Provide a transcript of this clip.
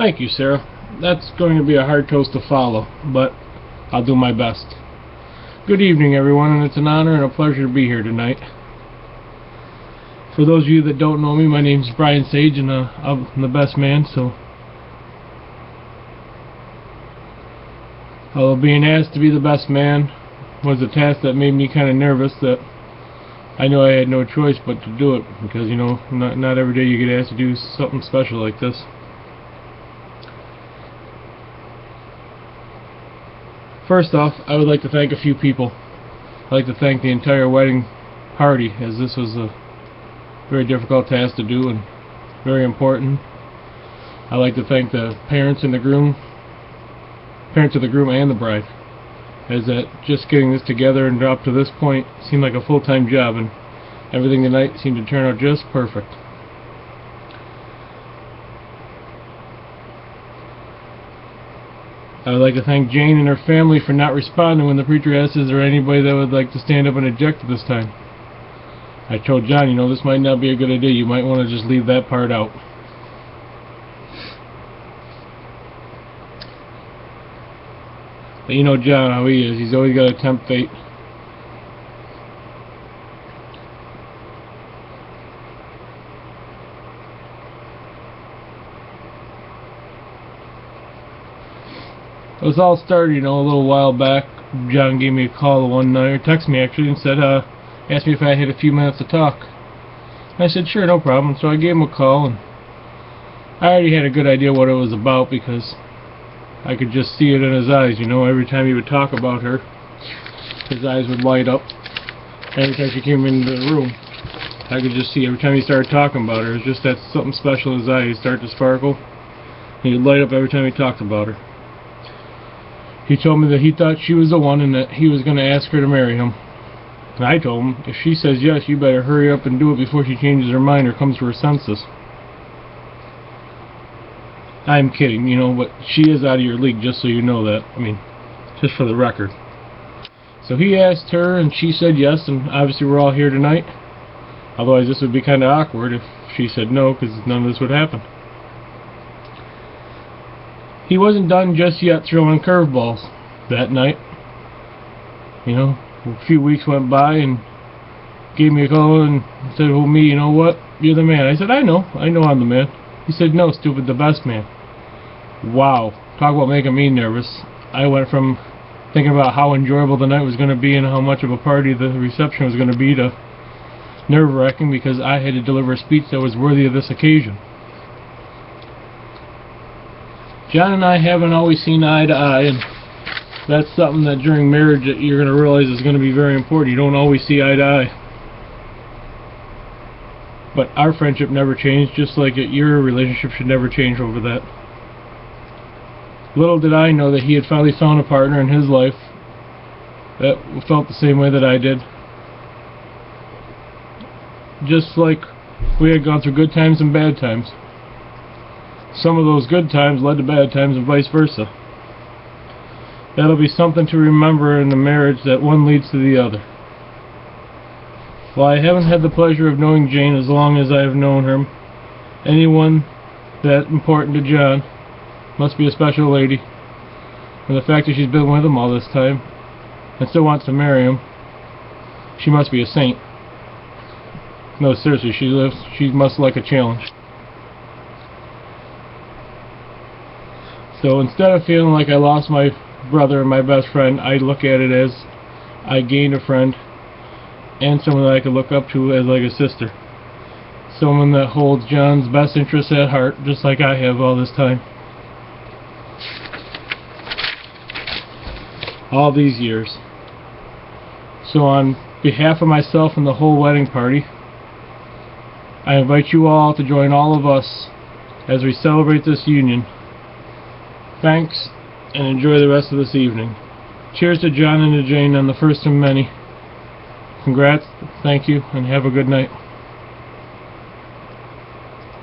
Thank you, Sarah. That's going to be a hard toast to follow, but I'll do my best. Good evening, everyone, and it's an honor and a pleasure to be here tonight. For those of you that don't know me, my name's Brian Sage, and I'm the best man, so although being asked to be the best man was a task that made me kind of nervous, that I know I had no choice but to do it, because, you know, not every day you get asked to do something special like this. First off, I would like to thank a few people. I'd like to thank the entire wedding party, as this was a very difficult task to do and very important. I'd like to thank the parents of the groom and the bride, as that just getting this together and up to this point seemed like a full-time job, and everything tonight seemed to turn out just perfect. I would like to thank Jane and her family for not responding when the preacher asked, is there anybody that would like to stand up and object at this time? I told John, you know, this might not be a good idea. You might want to just leave that part out. But you know John, how he is. He's always got to tempt fate. It was all started, you know, a little while back. John gave me a call one night, or texted me actually, and said, asked me if I had a few minutes to talk. And I said, sure, no problem. So I gave him a call, and I already had a good idea what it was about, because I could just see it in his eyes, you know. Every time he would talk about her, his eyes would light up. Every time she came into the room, I could just see, every time he started talking about her, it was just that something special in his eyes. He'd start to sparkle, and he'd light up every time he talked about her. He told me that he thought she was the one and that he was going to ask her to marry him. And I told him, if she says yes, you better hurry up and do it before she changes her mind or comes to her senses. I'm kidding, you know, but she is out of your league, just so you know that. I mean, just for the record. So he asked her, and she said yes, and obviously we're all here tonight. Otherwise this would be kind of awkward if she said no, because none of this would happen. He wasn't done just yet throwing curveballs that night. You know, a few weeks went by and gave me a call and said, well, me, you know what? You're the man. I said, I know I'm the man. He said, no, stupid, the best man. Wow. Talk about making me nervous. I went from thinking about how enjoyable the night was going to be and how much of a party the reception was going to be to nerve-wracking, because I had to deliver a speech that was worthy of this occasion. John and I haven't always seen eye to eye, and that's something that during marriage that you're going to realize is going to be very important. You don't always see eye to eye. But our friendship never changed, just like your relationship should never change over that. Little did I know that he had finally found a partner in his life that felt the same way that I did. Just like we had gone through good times and bad times. Some of those good times led to bad times and vice versa. That'll be something to remember in the marriage, that one leads to the other. While I haven't had the pleasure of knowing Jane as long as I have known her, anyone that important to John must be a special lady. And the fact that she's been with him all this time and still wants to marry him, she must be a saint. No, seriously, she must like a challenge. So instead of feeling like I lost my brother and my best friend, I look at it as I gained a friend and someone that I could look up to as like a sister. Someone that holds John's best interests at heart, just like I have all this time. All these years. So on behalf of myself and the whole wedding party, I invite you all to join all of us as we celebrate this union. Thanks, and enjoy the rest of this evening. Cheers to John and to Jane on the first of many. Congrats, thank you, and have a good night.